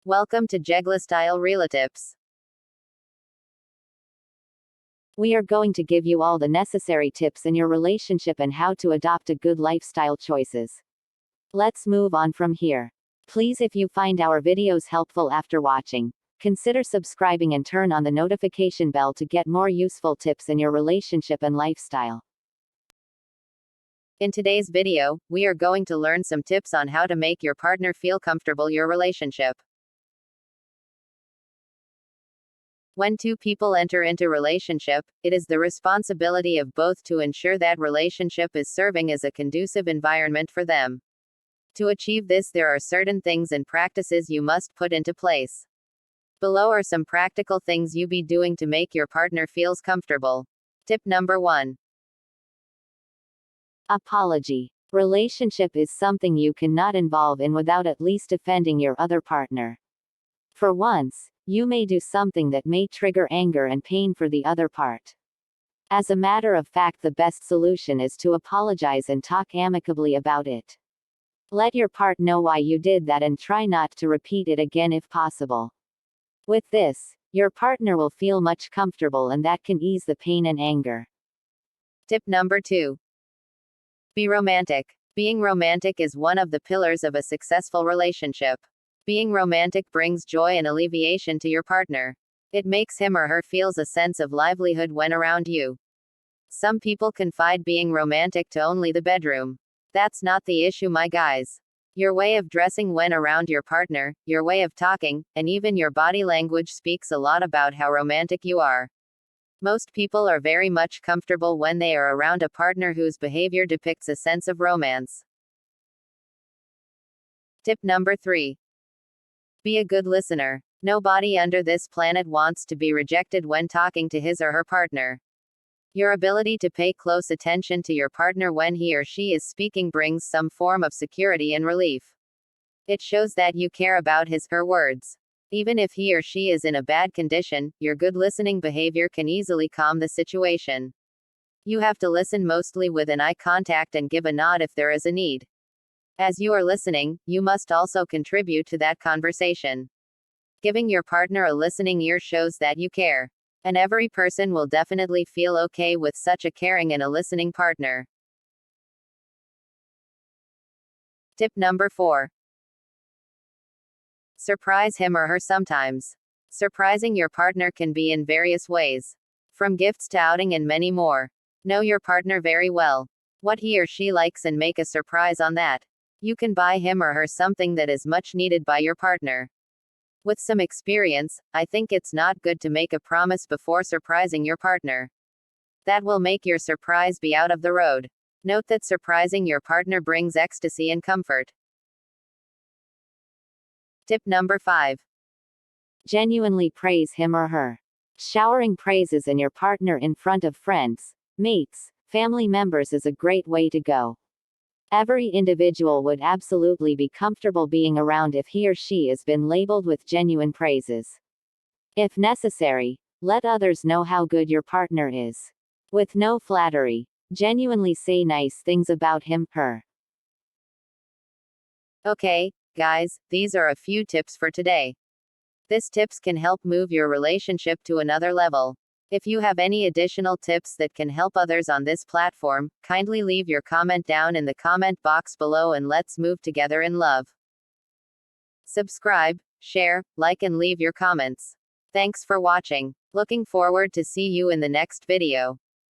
Welcome to Jegla Style Relatips. We are going to give you all the necessary tips in your relationship and how to adopt a good lifestyle choices. Let's move on from here. Please, if you find our videos helpful after watching, consider subscribing and turn on the notification bell to get more useful tips in your relationship and lifestyle. In today's video, we are going to learn some tips on how to make your partner feel comfortable in your relationship. When two people enter into relationship, it is the responsibility of both to ensure that relationship is serving as a conducive environment for them. To achieve this, there are certain things and practices you must put into place. Below are some practical things you be doing to make your partner feels comfortable. Tip number 1. Apology. Relationship is something you cannot involve in without at least offending your other partner. For once, you may do something that may trigger anger and pain for the other part. As a matter of fact, the best solution is to apologize and talk amicably about it. Let your part know why you did that and try not to repeat it again if possible. With this, your partner will feel much comfortable and that can ease the pain and anger. Tip number 2. Be romantic. Being romantic is one of the pillars of a successful relationship. Being romantic brings joy and alleviation to your partner. It makes him or her feels a sense of livelihood when around you. Some people confide being romantic to only the bedroom. That's not the issue, my guys. Your way of dressing when around your partner, your way of talking, and even your body language speaks a lot about how romantic you are. Most people are very much comfortable when they are around a partner whose behavior depicts a sense of romance. Tip number 3. Be a good listener. Nobody under this planet wants to be rejected when talking to his or her partner. Your ability to pay close attention to your partner when he or she is speaking brings some form of security and relief. It shows that you care about his/her words. Even if he or she is in a bad condition, your good listening behavior can easily calm the situation. You have to listen mostly with an eye contact and give a nod if there is a need. As you are listening, you must also contribute to that conversation. Giving your partner a listening ear shows that you care. And every person will definitely feel okay with such a caring and a listening partner. Tip number 4. Surprise him or her sometimes. Surprising your partner can be in various ways. From gifts to outing and many more. Know your partner very well. What he or she likes and make a surprise on that. You can buy him or her something that is much needed by your partner. With some experience, I think it's not good to make a promise before surprising your partner. That will make your surprise be out of the road. Note that surprising your partner brings ecstasy and comfort. Tip number 5. Genuinely praise him or her. Showering praises in your partner in front of friends, mates, family members is a great way to go. Every individual would absolutely be comfortable being around if he or she has been labeled with genuine praises. If necessary, let others know how good your partner is. With no flattery, genuinely say nice things about him/her. Okay, guys, these are a few tips for today. These tips can help move your relationship to another level. If you have any additional tips that can help others on this platform, kindly leave your comment down in the comment box below and let's move together in love. Subscribe, share, like and leave your comments. Thanks for watching. Looking forward to see you in the next video.